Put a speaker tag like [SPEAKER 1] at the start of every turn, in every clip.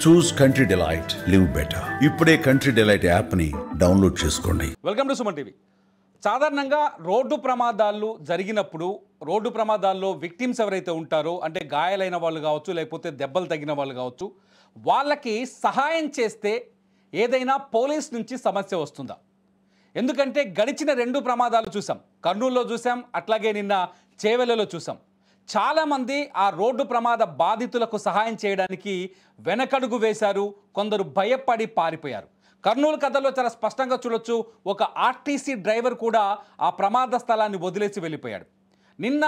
[SPEAKER 1] చూస్ country delight, live better. ఇప్పుడే country delight యాప్ని download చేసుకోండి.
[SPEAKER 2] Welcome to Suman TV. సాధారణంగా రోడ్డు ప్రమాదాలు జరిగినప్పుడు రోడ్డు ప్రమాదాల్లో విక్టిమ్స్ ఎవరైతే ఉంటారో, అంటే గాయాలైన వాళ్ళు కావచ్చు, లేకపోతే దెబ్బలు తగిన వాళ్ళు కావచ్చు, వాళ్ళకి సహాయం చేస్తే ఏదైనా పోలీస్ నుంచి సమస్య వస్తుందా? ఎందుకంటే గడిచిన 2 ప్రమాదాలు చూసాం. కర్నూలులో చూసాం, అట్లాగే నిన్న చేవెళ్లలో చూసాం. చాలామంది ఆ రోడ్డు ప్రమాద బాధితులకు సహాయం చేయడానికి వెనకడుగు వేశారు, కొందరు భయపడి పారిపోయారు. కర్నూలు కథలో చాలా స్పష్టంగా చూడొచ్చు. ఒక ఆర్టీసీ డ్రైవర్ కూడా ఆ ప్రమాద స్థలాన్ని వదిలేసి వెళ్ళిపోయాడు. నిన్న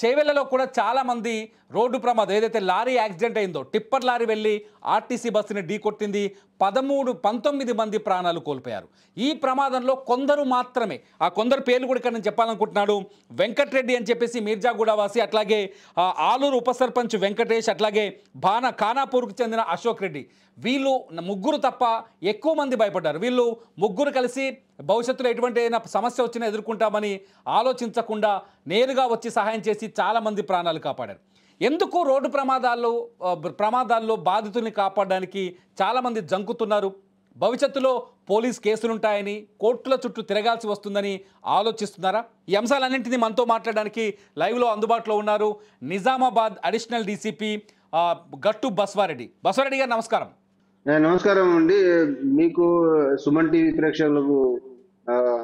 [SPEAKER 2] చేవెళ్లలో కూడా చాలామంది రోడ్డు ప్రమాదం, ఏదైతే లారీ యాక్సిడెంట్ అయిందో, టిప్పర్ లారీ వెళ్ళి ఆర్టీసీ బస్సుని ఢీకొట్టింది. 19 మంది ప్రాణాలు కోల్పోయారు. ఈ ప్రమాదంలో కొందరు మాత్రమే, ఆ కొందరు పేర్లు కూడా ఇక్కడ నేను చెప్పాలనుకుంటున్నాడు. వెంకటరెడ్డి అని చెప్పేసి మీర్జాగూడ వాసి, అట్లాగే ఆలూరు ఉప సర్పంచ్ వెంకటేష్, అట్లాగే ఖానాపూర్కు చెందిన అశోక్ రెడ్డి, వీళ్ళు ముగ్గురు తప్ప ఎక్కువ మంది భయపడ్డారు. వీళ్ళు ముగ్గురు కలిసి భవిష్యత్తులో ఎటువంటి సమస్య వచ్చినా ఎదుర్కొంటామని ఆలోచించకుండా నేరుగా వచ్చి సహాయం చేసి చాలామంది ప్రాణాలు కాపాడారు. ఎందుకు రోడ్డు ప్రమాదాల్లో బాధితుల్ని కాపాడడానికి చాలామంది జంకుతున్నారు? భవిష్యత్తులో పోలీస్ కేసులుంటాయని, కోర్టుల చుట్టూ తిరగాల్సి వస్తుందని ఆలోచిస్తున్నారా? ఈ అంశాలన్నింటినీ మనతో మాట్లాడడానికి లైవ్లో అందుబాటులో ఉన్నారు నిజామాబాద్ అడిషనల్ డీసీపీ గట్టు బస్వారెడ్డి. బస్వారెడ్డి గారు నమస్కారం.
[SPEAKER 3] నమస్కారం అండి. మీకు సుమన్ టీవీ ప్రేక్షకులకు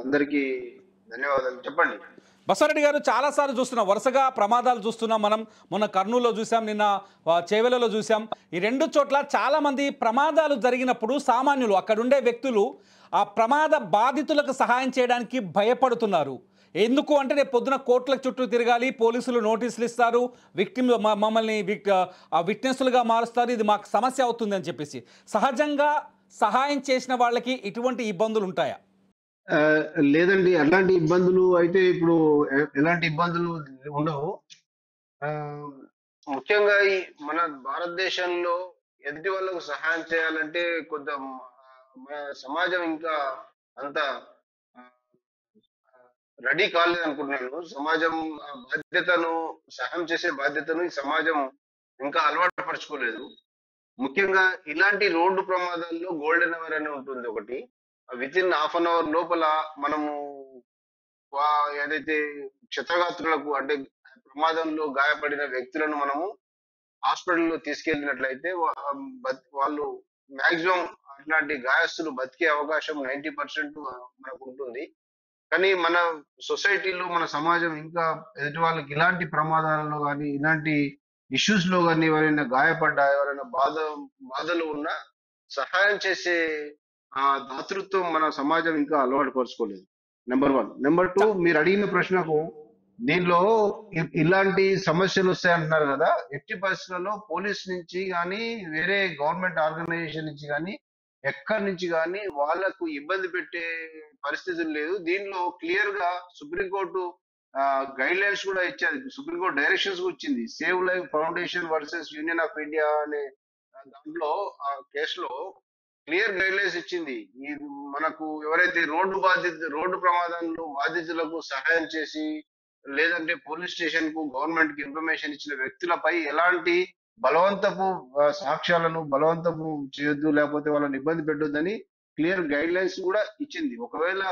[SPEAKER 3] అందరికీ ధన్యవాదాలు. చెప్పండి
[SPEAKER 2] బస్వారెడ్డి గారు. చాలాసార్లు చూస్తున్నాం, వరుసగా ప్రమాదాలు చూస్తున్నాం. మనం మొన్న కర్నూలులో చూసాం, నిన్న చేవెళ్లలో చూసాం. ఈ 2 చోట్ల చాలామంది ప్రమాదాలు జరిగినప్పుడు సామాన్యులు, అక్కడుండే వ్యక్తులు ఆ ప్రమాద బాధితులకు సహాయం చేయడానికి భయపడుతున్నారు. ఎందుకు అంటే రేపు పొద్దున కోర్టుల చుట్టూ తిరగాలి, పోలీసులు నోటీసులు ఇస్తారు, మమ్మల్ని విట్నెస్లుగా మారుస్తారు, ఇది మాకు సమస్య అవుతుంది అని చెప్పేసి. సహజంగా సహాయం చేసిన వాళ్ళకి ఇటువంటి ఇబ్బందులు ఉంటాయా?
[SPEAKER 3] లేదండి, అలాంటి ఇబ్బందులు అయితే ఇప్పుడు ఎలాంటి ఇబ్బందులు ఉండవు. ముఖ్యంగా ఈ మన భారతదేశంలో ఎదుటి వాళ్ళకు సహాయం చేయాలంటే కొంత మన సమాజం ఇంకా అంత రెడీ కాలేదు అనుకుంటున్నాను. సమాజం బాధ్యతను, సహాయం చేసే బాధ్యతను ఈ సమాజం ఇంకా అలవాటు పరుచుకోలేదు. ముఖ్యంగా ఇలాంటి రోడ్డు ప్రమాదాల్లో గోల్డెన్ అవర్ అని ఉంటుంది ఒకటి. Within half an hour లోపల మనము ఏదైతే క్షతగాత్రులకు, అంటే ప్రమాదంలో గాయపడిన వ్యక్తులను మనము హాస్పిటల్లో తీసుకెళ్ళినట్లయితే వాళ్ళు మాక్సిమం అట్లాంటి గాయస్తులు బతికే అవకాశం 90% మనకు ఉంటుంది. కానీ మన సొసైటీలో, మన సమాజం ఇంకా ఎదుటి వాళ్ళకి ఇలాంటి ప్రమాదాలలో కానీ, ఇలాంటి ఇష్యూస్ లో కానీ ఎవరైనా గాయపడ్డా, ఎవరైనా బాధలు ఉన్నా సహాయం చేసే దాతృత్వం మన సమాజం ఇంకా అలవాటు పరుచుకోలేదు. నెంబర్ 1. నెంబర్ 2, మీరు అడిగిన ప్రశ్నకు, దీనిలో ఇలాంటి సమస్యలు వస్తాయంటున్నారు కదా, ఎట్టి పరిస్థితుల్లో పోలీస్ నుంచి కానీ, వేరే గవర్నమెంట్ ఆర్గనైజేషన్ నుంచి కానీ, ఎక్కడి నుంచి కానీ వాళ్లకు ఇబ్బంది పెట్టే పరిస్థితులు లేదు. దీనిలో క్లియర్ గా సుప్రీంకోర్టు గైడ్ లైన్స్ కూడా ఇచ్చారు. సుప్రీంకోర్టు డైరెక్షన్స్ ఇచ్చింది. Save life foundation versus union of India అనే దాంట్లో, ఆ కేసులో క్లియర్ గైడ్ లైన్స్ ఇచ్చింది. ఈ మనకు ఎవరైతే రోడ్డు ప్రమాదంలో బాధితులకు సహాయం చేసి, లేదంటే పోలీస్ స్టేషన్ కు, గవర్నమెంట్ కి ఇన్ఫర్మేషన్ ఇచ్చిన వ్యక్తులపై ఎలాంటి బలవంతపు సాక్ష్యాలను బలవంతపు చేయొద్దు, లేకపోతే వాళ్ళని ఇబ్బంది పెట్టొద్దని క్లియర్ గైడ్ లైన్స్ కూడా ఇచ్చింది. ఒకవేళ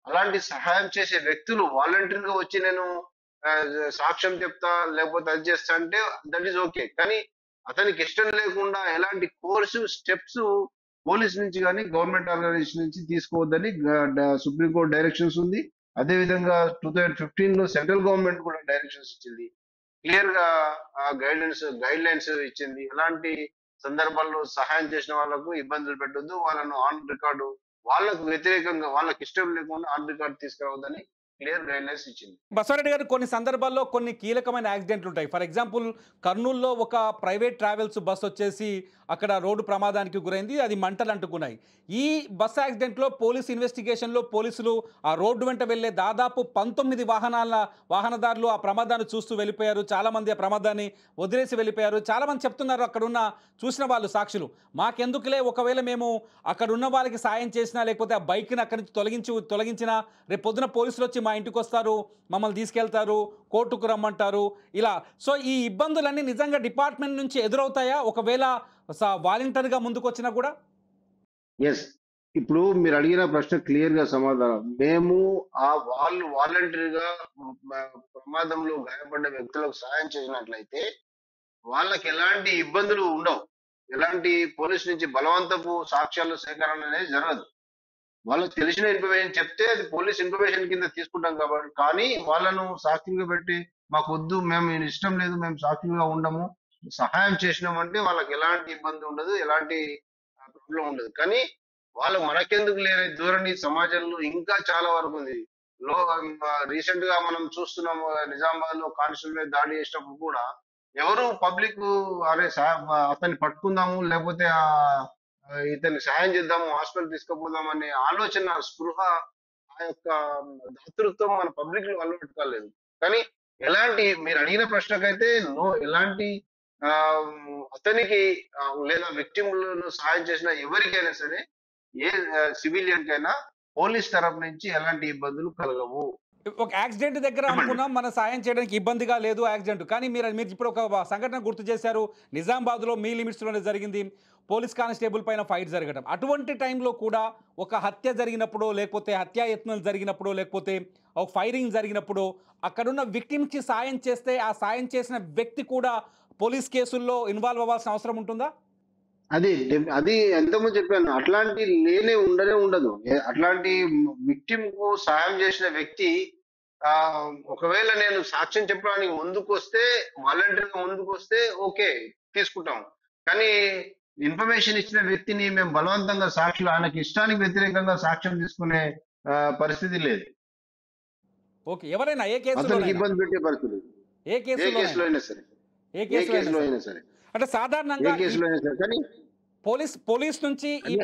[SPEAKER 3] అలాంటి సహాయం చేసే వ్యక్తులు వాలంటీర్ గా వచ్చి నేను సాక్ష్యం చెప్తా, లేకపోతే అది చేస్తా అంటే దట్ ఈస్ ఓకే. కానీ అతనికి ఇష్టం లేకుండా ఎలాంటి కోర్సు స్టెప్స్ పోలీస్ నుంచి కానీ, గవర్నమెంట్ ఆర్గనైజేషన్ నుంచి తీసుకోవద్దని సుప్రీంకోర్టు డైరెక్షన్స్ ఉంది. అదే విధంగా 2015లో సెంట్రల్ గవర్నమెంట్ కూడా డైరెక్షన్స్ ఇచ్చింది. క్లియర్ గా గైడ్ లైన్స్ ఇచ్చింది. ఎలాంటి సందర్భాల్లో సహాయం చేసిన వాళ్ళకు ఇబ్బందులు పెట్టొద్దు, వాళ్ళను ఆన్ రికార్డు, వాళ్ళకు వ్యతిరేకంగా, వాళ్ళకి ఇష్టం లేకుండా ఆన్ రికార్డు తీసుకురావద్దని క్లియర్ గైడ్ లైన్స్ ఇచ్చింది.
[SPEAKER 2] బస్వారెడ్డి గారు, కొన్ని సందర్భాల్లో కొన్ని కీలకమైన యాక్సిడెంట్లు ఉంటాయి. ఫర్ ఎగ్జాంపుల్, కర్నూలులో ఒక ప్రైవేట్ ట్రావెల్స్ బస్ వచ్చేసి అక్కడ రోడ్డు ప్రమాదానికి గురైంది, అది మంటలు అంటుకున్నాయి. ఈ బస్ యాక్సిడెంట్లో పోలీస్ ఇన్వెస్టిగేషన్లో పోలీసులు ఆ రోడ్డు వెంట వెళ్లే దాదాపు 19 వాహనదారులు ఆ ప్రమాదాన్ని చూస్తూ వెళ్ళిపోయారు. చాలామంది ఆ ప్రమాదాన్ని వదిలేసి వెళ్ళిపోయారు. చాలామంది చెప్తున్నారు, అక్కడున్న చూసిన వాళ్ళు, సాక్షులు, మాకెందుకులే, ఒకవేళ మేము అక్కడ ఉన్న వాళ్ళకి సాయం చేసినా, లేకపోతే ఆ బైక్ని అక్కడి నుంచి తొలగించినా, రేపు పొద్దున పోలీసులు వచ్చి మా ఇంటికి వస్తారు, మమ్మల్ని తీసుకెళ్తారు, కోర్టుకు రమ్మంటారు, ఇలా. సో ఈ ఇబ్బందులన్నీ నిజంగా డిపార్ట్మెంట్ నుంచి ఎదురవుతాయా? ఒకవేళ వాలంటీర్గా ముందుకు వచ్చినా కూడా?
[SPEAKER 3] ఎస్. ఇప్పుడు మీరు అడిగిన ప్రశ్న క్లియర్ గా సమాధానం. మేము వాళ్ళు వాలంటరీగా ప్రమాదంలో గాయపడ్డ వ్యక్తులకు సహాయం చేసినట్లయితే వాళ్ళకి ఎలాంటి ఇబ్బందులు ఉండవు. ఎలాంటి పోలీస్ నుంచి బలవంతపు సాక్ష్యాల సేకరణ అనేది జరగదు. వాళ్ళకి తెలిసిన ఇన్ఫర్మేషన్ చెప్తే అది పోలీస్ ఇన్ఫర్మేషన్ కింద తీసుకుంటాం కాబట్టి. కానీ వాళ్ళను సాక్షులుగా పెట్టి మాకొద్దు, మేము ఇష్టం లేదు, మేము సాక్షులుగా ఉండము, సహాయం చేసినామంటే వాళ్ళకి ఎలాంటి ఇబ్బంది ఉండదు, ఎలాంటి ప్రాబ్లం ఉండదు. కానీ వాళ్ళు మనకెందుకు లేని ధోరణి సమాజంలో ఇంకా చాలా వరకు ఉంది. లో రీసెంట్ గా మనం చూస్తున్నాం, నిజామాబాద్ లో కానిస్టేబుల్ మీద దాడి చేసినప్పుడు కూడా ఎవరు పబ్లిక్ అరే అతన్ని పట్టుకుందాము, లేకపోతే ఇతన్ని సాయం చేద్దాము, హాస్పిటల్ తీసుకుపోదాం అనే ఆలోచన, స్పృహ, ఆ యొక్క దాతృత్వం మన పబ్లిక్ లో అలవాటు కాలేదు. కానీ ఎలాంటి, మీరు అడిగిన ప్రశ్నకైతే ఎలాంటి ఆ అతనికి లేదా విక్టిమ్లను సహాయం చేసిన ఎవరికైనా సరే, ఏ సివిలియన్ కైనా పోలీస్ తరఫు నుంచి ఎలాంటి ఇబ్బందులు కలగవు.
[SPEAKER 2] ఒక యాక్సిడెంట్ దగ్గర అనుకున్నాం మన సాయం చేయడానికి ఇబ్బందిగా లేదు యాక్సిడెంట్, కానీ మీరు ఇప్పుడు ఒక సంఘటన గుర్తు చేశారు. నిజామాబాద్లో మీ లిమిట్స్లోనే జరిగింది, పోలీస్ కానిస్టేబుల్ పైన ఫైట్ జరగడం. అటువంటి టైంలో కూడా ఒక హత్య జరిగినప్పుడు, లేకపోతే హత్యాయత్నం జరిగినప్పుడు, లేకపోతే ఒక ఫైరింగ్ జరిగినప్పుడు అక్కడున్న విక్టిమ్కి సాయం చేస్తే ఆ సాయం చేసిన వ్యక్తి కూడా పోలీస్ కేసుల్లో ఇన్వాల్వ్ అవ్వాల్సిన అవసరం ఉంటుందా?
[SPEAKER 3] అది అది ఎంతమంది చెప్పాను, అట్లాంటి ఉండనే ఉండదు. అట్లాంటి విక్టిమ్ కు సాయం చేసిన వ్యక్తి ఒకవేళ నేను సాక్ష్యం చెప్పడానికి ముందుకు వస్తే, వాలంటీర్గా ముందుకు వస్తే ఓకే తీసుకుంటాం. కానీ ఇన్ఫర్మేషన్ ఇచ్చిన వ్యక్తిని మేము బలవంతంగా సాక్షులు, ఆయనకి ఇష్టానికి వ్యతిరేకంగా సాక్ష్యం తీసుకునే పరిస్థితి లేదు.
[SPEAKER 2] ఓకే, ఎవరైనా ఏ కేసులో
[SPEAKER 3] ఇబ్బంది పెట్టే పరిస్థితి, ఏ కేసులో అయినా సరే, ఏ కేసులో అయినా సరే,
[SPEAKER 2] అంటే సాధారణంగా
[SPEAKER 3] ఏ కేసులో అయినా సరే. కానీ
[SPEAKER 2] పోలీస్ నుంచి ఈ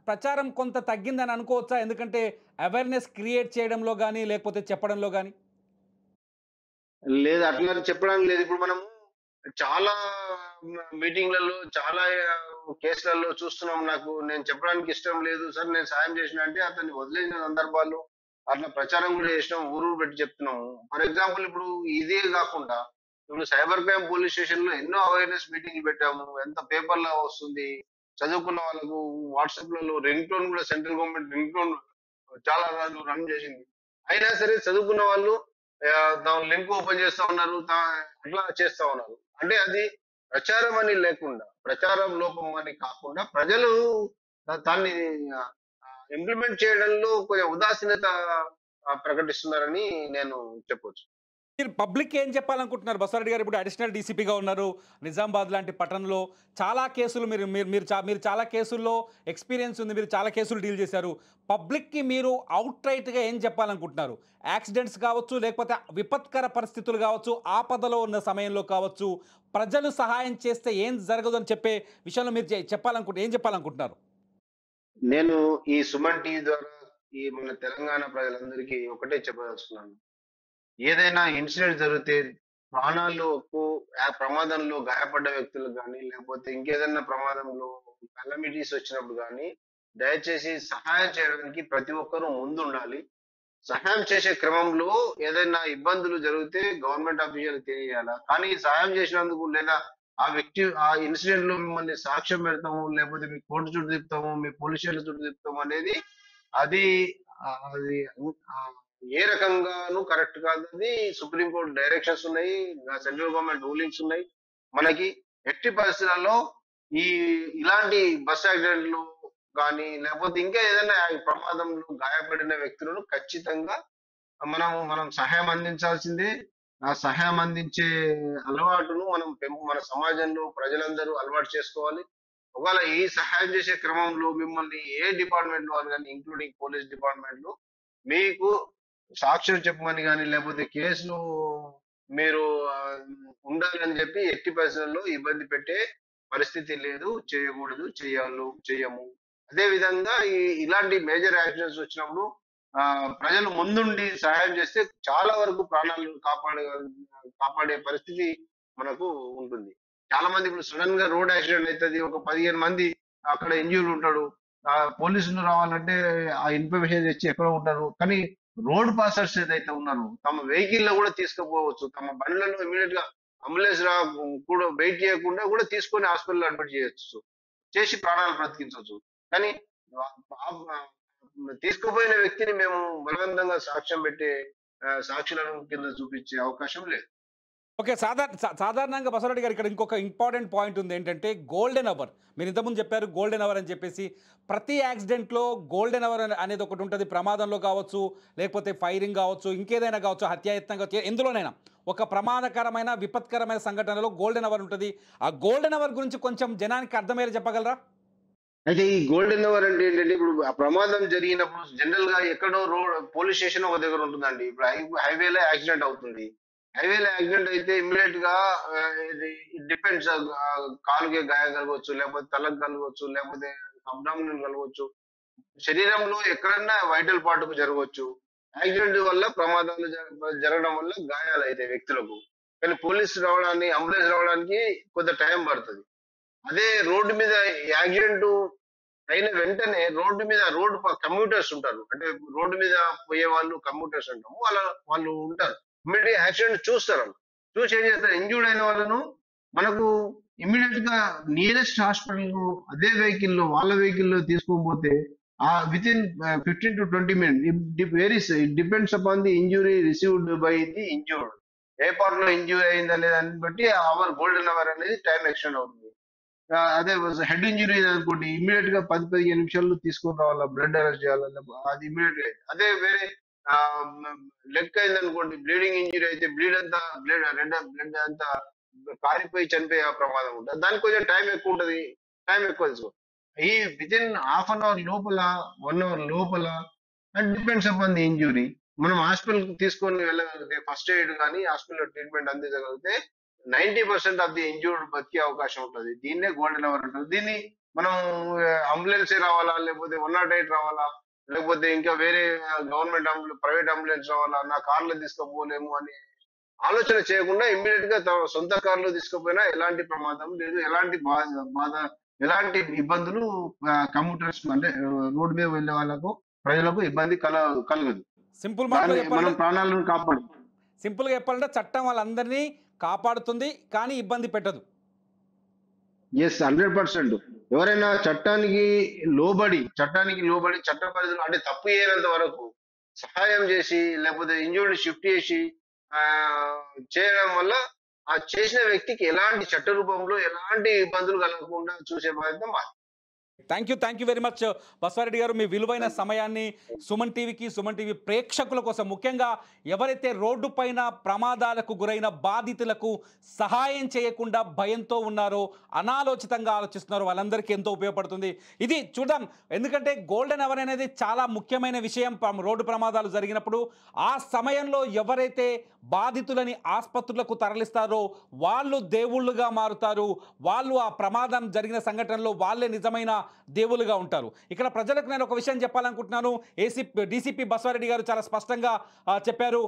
[SPEAKER 2] ప్రచారం కొంత తగ్గిందని అనుకోవచ్చా? ఎందుకంటే అవేర్నెస్ క్రియేట్ చేయడంలో కానీ లేకపోతే చెప్పడంలో కానీ.
[SPEAKER 3] లేదు, అట్లా చెప్పడానికి లేదు. ఇప్పుడు మనము చాలా మీటింగ్లలో, చాలా కేసులలో చూస్తున్నాం. నేను చెప్పడానికి ఇష్టం లేదు సార్, నేను సాయం చేసిన అంటే అతన్ని వదిలేసిన సందర్భాలు, అట్లా ప్రచారం కూడా చేసినాం, ఊరు పెట్టి చెప్తున్నాము. ఫర్ ఎగ్జాంపుల్ ఇప్పుడు ఇదే కాకుండా ఇప్పుడు సైబర్ క్రైమ్ పోలీస్ స్టేషన్ లో ఎన్నో అవేర్నెస్ మీటింగ్లు పెట్టాము. ఎంత పేపర్లో వస్తుంది, చదువుకున్న వాళ్ళకు వాట్సాప్ లలో రింగ్ టోన్ కూడా సెంట్రల్ గవర్నమెంట్ రింగ్ టోన్ చాలా రోజులు రన్ చేసింది. అయినా సరే చదువుకున్న వాళ్ళు దాని లింక్ ఓపెన్ చేస్తా ఉన్నారు, అట్లా చేస్తా ఉన్నారు. అంటే అది ప్రచారం అని లేకుండా, ప్రచారం లోపం అని కాకుండా ప్రజలు దాన్ని ఇంప్లిమెంట్ చేయడంలో కొంచెం ఉదాసీనత ప్రకటిస్తున్నారని నేను చెప్పొచ్చు.
[SPEAKER 2] మీరు పబ్లిక్ ఏం చెప్పాలనుకుంటున్నారు? బస్సారెడ్డి గారు ఇప్పుడు అడిషనల్ డీసీపీగా ఉన్నారు. నిజామాబాద్ లాంటి పట్టణంలో చాలా కేసులు మీరు చాలా కేసుల్లో ఎక్స్పీరియన్స్ ఉంది, మీరు చాలా కేసులు డీల్ చేశారు. పబ్లిక్కి మీరు అవుట్ రైట్గా ఏం చెప్పాలనుకుంటున్నారు? యాక్సిడెంట్స్ కావచ్చు, లేకపోతే విపత్కర పరిస్థితులు కావచ్చు, ఆపదలో ఉన్న సమయంలో కావచ్చు, ప్రజలు సహాయం చేస్తే ఏం జరగదు అని చెప్పే విషయంలో మీరు ఏం చెప్పాలనుకుంటున్నారు?
[SPEAKER 3] నేను ఈ సుమన్ టీవీ ద్వారా ఈ మన తెలంగాణ ప్రజలందరికీ ఒకటే చెప్పదలుచుకున్నాను. ఏదైనా ఇన్సిడెంట్ జరిగితే, ప్రాణాలకు ప్రమాదంలో గాయపడ్డ వ్యక్తులకు కానీ, లేకపోతే ఇంకేదైనా ప్రమాదంలో కలమిటీస్ వచ్చినప్పుడు కానీ, దయచేసి సహాయం చేయడానికి ప్రతి ఒక్కరూ ముందు ఉండాలి. సహాయం చేసే క్రమంలో ఏదైనా ఇబ్బందులు జరిగితే గవర్నమెంట్ ఆఫీషియల్ తెలియాలా. కానీ సహాయం చేసినందుకు లేదా ఆ వ్యక్తి ఆ ఇన్సిడెంట్ లో మిమ్మల్ని సాక్ష్యం పెడతాము, లేకపోతే మీ కోర్టు చుట్టూ తిప్పుతాము, మీ పోలీస్ స్టేషన్ చుట్టూ తిప్పుతాము అనేది అది అది ఏ రకంగానూ కరెక్ట్ కాదు. అది సుప్రీంకోర్టు డైరెక్షన్స్ ఉన్నాయి, సెంట్రల్ గవర్నమెంట్ రూలింగ్స్ ఉన్నాయి. మనకి ఎట్టి పరిస్థితులలో ఇలాంటి బస్ యాక్సిడెంట్లు కానీ, లేకపోతే ఇంకా ఏదైనా ప్రమాదంలో గాయపడిన వ్యక్తులను ఖచ్చితంగా మనం సహాయం అందించాల్సిందే. ఆ సహాయం అందించే అలవాటును మన సమాజంలో ప్రజలందరూ అలవాటు చేసుకోవాలి. ఒకవేళ ఈ సహాయం చేసే క్రమంలో మిమ్మల్ని ఏ డిపార్ట్మెంట్ వాళ్ళు కానీ, ఇంక్లూడింగ్ పోలీస్ డిపార్ట్మెంట్ లో, మీకు సాక్ష్యం చెప్పమని కానీ, లేకపోతే కేసులు మీరు ఉండాలని చెప్పి ఎట్టి పరిస్థితుల్లో ఇబ్బంది పెట్టే పరిస్థితి లేదు, చేయకూడదు, చెయ్యము. అదే విధంగా ఇలాంటి మేజర్ యాక్సిడెంట్స్ వచ్చినప్పుడు ప్రజలు ముందుండి సహాయం చేస్తే చాలా వరకు ప్రాణాలు కాపాడే పరిస్థితి మనకు ఉంటుంది. చాలా మంది ఇప్పుడు సడన్ గా రోడ్ యాక్సిడెంట్ అవుతుంది, ఒక 15 మంది అక్కడ ఇంజ్యూర్ ఉంటాడు, పోలీసులు రావాలంటే ఆ ఇన్ఫర్మేషన్ తెచ్చి ఎక్కడో ఉంటారు. కానీ రోడ్ పాసర్స్ ఏదైతే ఉన్నారో తమ వెహికల్ లో కూడా తీసుకుపోవచ్చు, తమ బండ్లలో ఇమీడియట్ గా అంబులెన్స్ రా కూడా వెయిట్ చేయకుండా కూడా తీసుకొని హాస్పిటల్ అడ్మిట్ చేయొచ్చు, చేసి ప్రాణాలు బ్రతికించవచ్చు. కానీ తీసుకుపోయిన వ్యక్తిని మేము బలవంతంగా సాక్ష్యం పెట్టే సాక్షులను కింద చూపించే అవకాశం లేదు.
[SPEAKER 2] ఓకే, సాధారణంగా బసవరెడ్డి గారు ఇక్కడ ఇంకొక ఇంపార్టెంట్ పాయింట్ ఉంది ఏంటంటే గోల్డెన్ అవర్. మీరు ఇంతకుముందు చెప్పారు గోల్డెన్ అవర్ అని చెప్పేసి. ప్రతి యాక్సిడెంట్లో గోల్డెన్ అవర్ అనేది ఒకటి ఉంటుంది. ప్రమాదంలో కావచ్చు, లేకపోతే ఫైరింగ్ కావచ్చు, ఇంకేదైనా కావచ్చు, హత్యాయత్నం కావచ్చు, ఎందులోనైనా ఒక ప్రమాదకరమైన విపత్కరమైన సంఘటనలో గోల్డెన్ అవర్ ఉంటుంది. ఆ గోల్డెన్ అవర్ గురించి కొంచెం జనానికి అర్థమయ్యేలా చెప్పగలరా?
[SPEAKER 3] అయితే ఈ గోల్డెన్ అవర్ అంటే ఏంటంటే, ఇప్పుడు ఆ ప్రమాదం జరిగినప్పుడు జనరల్ గా ఎక్కడో పోలీస్ స్టేషన్ ఒక దగ్గర ఉంటుందండి. ఇప్పుడు హైవేలో యాక్సిడెంట్ అవుతుంది. హైవేలో యాక్సిడెంట్ అయితే ఇమ్మీడియట్ గా డిపెండ్స్, కాలుకి గాయం కలగవచ్చు, లేకపోతే తలకు కలగవచ్చు, లేకపోతే అబ్డామినల్ కలగవచ్చు, శరీరంలో ఎక్కడన్నా వైటల్ పార్ట్ కు జరగవచ్చు. యాక్సిడెంట్ వల్ల ప్రమాదాలు జరగడం వల్ల గాయాలు అయితే వ్యక్తులకు. కానీ పోలీసు రావడానికి, అంబులెన్స్ రావడానికి కొంత టైం పడుతుంది. అదే రోడ్డు మీద యాక్సిడెంట్ అయిన వెంటనే రోడ్డు కమ్యూటర్స్ ఉంటారు. అంటే రోడ్డు మీద పోయే వాళ్ళు కమ్యూటర్స్ అంటాము. వాళ్ళు ఉంటారు. ఇమ్మీడియట్ యాక్సిడెంట్ చూస్తారు. చూసి ఏం చేస్తారు, ఇంజూర్డ్ అయిన వాళ్ళను మనకు ఇమ్మీడియట్ గా నియరెస్ట్ హాస్పిటల్ అదే వాళ్ళ వెహికల్లో తీసుకొని పోతే with in 15 to 20 minutes, it depends upon the injury received by the injured. A part లో ఇంజూరీ అయిందా లేదని బట్టి అవర్ గోల్డెన్ అవర్ అనేది టైం ఎక్స్టెండ్ అవుతుంది. అదే హెడ్ ఇంజురీ అనుకోండి, ఇమ్మీడియట్ గా 10-15 నిమిషాల్లో తీసుకొని రావాలా, బ్లడ్ అరెస్ట్ చేయాలి, అది ఇమ్మీడియట్ గా. అదే వేరే లెగ్ అయింది అనుకోండి, బ్లీడింగ్ ఇంజురీ అయితే బ్లడ్ అంతా కారిపోయి చనిపోయే ప్రమాదం ఉంటుంది. దానికి కొంచెం టైం ఎక్కువ తీసుకో. ఈ within half an hour లోపల, 1 hour లోపల, and depends upon the injury, మనం హాస్పిటల్ తీసుకొని వెళ్ళగలిగితే, ఫస్ట్ ఎయిడ్ కానీ హాస్పిటల్ ట్రీట్మెంట్ అందించగలిగితే 90% ఆఫ్ ది ఇంజూర్డ్ బతికే అవకాశం ఉంటుంది. దీన్నే గోల్డెన్ అవర్ ఉంటుంది. దీన్ని మనం అంబులెన్స్ రావాలా, లేకపోతే 108 రావాలా, లేకపోతే ఇంకా వేరే గవర్నమెంట్ ప్రైవేట్ అంబులెన్స్ రావాలా, నా కార్లో తీసుకుపోలేము అని ఆలోచన చేయకుండా ఇమ్మీడియట్ గా సొంత కార్లో తీసుకుపోయినా ఎలాంటి ప్రమాదం లేదు, ఎలాంటి బాధ, ఎలాంటి ఇబ్బందులు కమ్యూటర్స్ అంటే రోడ్డు మీద వెళ్ళే వాళ్ళకు, ప్రజలకు ఇబ్బంది కలగదు.
[SPEAKER 2] సింపుల్
[SPEAKER 3] మనం ప్రాణాలను కాపాడు.
[SPEAKER 2] సింపుల్ గా చెప్పాలంటే చట్టం వాళ్ళందరినీ కాపాడుతుంది, కానీ ఇబ్బంది పెట్టదు.
[SPEAKER 3] ఎస్, 100%. ఎవరైనా చట్టానికి లోబడి చట్ట పరిధిలో, అంటే తప్పు చేయనంత వరకు సహాయం చేసి, లేకపోతే ఇంజూర్డ్ షిఫ్ట్ చేసి చేయడం వల్ల ఆ చేసిన వ్యక్తికి ఎలాంటి చట్ట రూపంలో ఎలాంటి ఇబ్బందులు కలగకుండా చూసే ప్రయత్నం మాది.
[SPEAKER 2] Thank you very much Basava Reddy గారు. మీ విలువైన సమయాన్ని సుమన్ టీవీకి, సుమన్ టీవీ ప్రేక్షకుల కోసం, ముఖ్యంగా ఎవరైతే రోడ్డు పైన ప్రమాదాలకు గురైన బాధితులకు సహాయం చేయకుండా భయంతో ఉన్నారో, అనాలోచితంగా ఆలోచిస్తున్నారో, వాళ్ళందరికీ ఎంతో ఉపయోగపడుతుంది. ఇది చూద్దాం, ఎందుకంటే గోల్డెన్ అవర్ అనేది చాలా ముఖ్యమైన విషయం. రోడ్డు ప్రమాదాలు జరిగినప్పుడు ఆ సమయంలో ఎవరైతే బాధితులని ఆసుపత్రులకు తరలిస్తారో వాళ్ళు దేవుళ్ళుగా మారుతారు. వాళ్ళు ఆ ప్రమాదం జరిగిన సంఘటనలో వాళ్ళే నిజమైన దేవులుగా ఉంటారు. ఇక్కడ ప్రజలకు నేను ఒక విషయం చెప్పాలనుకుంటున్నాను. డీసీపీ బసవరెడ్డి గారు చాలా స్పష్టంగా చెప్పారు.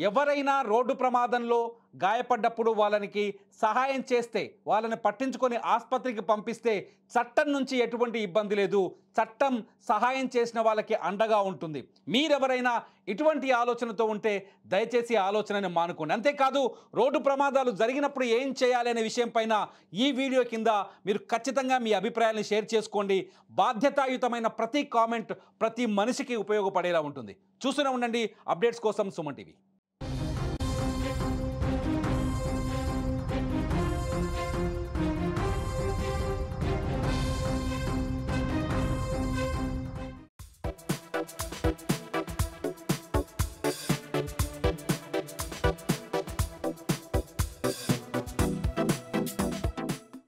[SPEAKER 2] ఎవరైనా రోడ్డు ప్రమాదంలో గాయపడ్డప్పుడు వాళ్ళకి సహాయం చేస్తే, వాళ్ళని పట్టించుకొని ఆసుపత్రికి పంపిస్తే చట్టం నుంచి ఎటువంటి ఇబ్బంది లేదు. చట్టం సహాయం చేసిన వాళ్ళకి అండగా ఉంటుంది. మీరెవరైనా ఇటువంటి ఆలోచనతో ఉంటే దయచేసి ఆలోచనని మానుకోండి. అంతేకాదు, రోడ్డు ప్రమాదాలు జరిగినప్పుడు ఏం చేయాలి అనే విషయం పైన ఈ వీడియో కింద మీరు ఖచ్చితంగా మీ అభిప్రాయాలను షేర్ చేసుకోండి. బాధ్యతాయుతమైన ప్రతి కామెంట్ ప్రతి మనిషికి ఉపయోగపడేలా ఉంటుంది. చూస్తూనే ఉండండి అప్డేట్స్ కోసం సుమన్ టీవీ.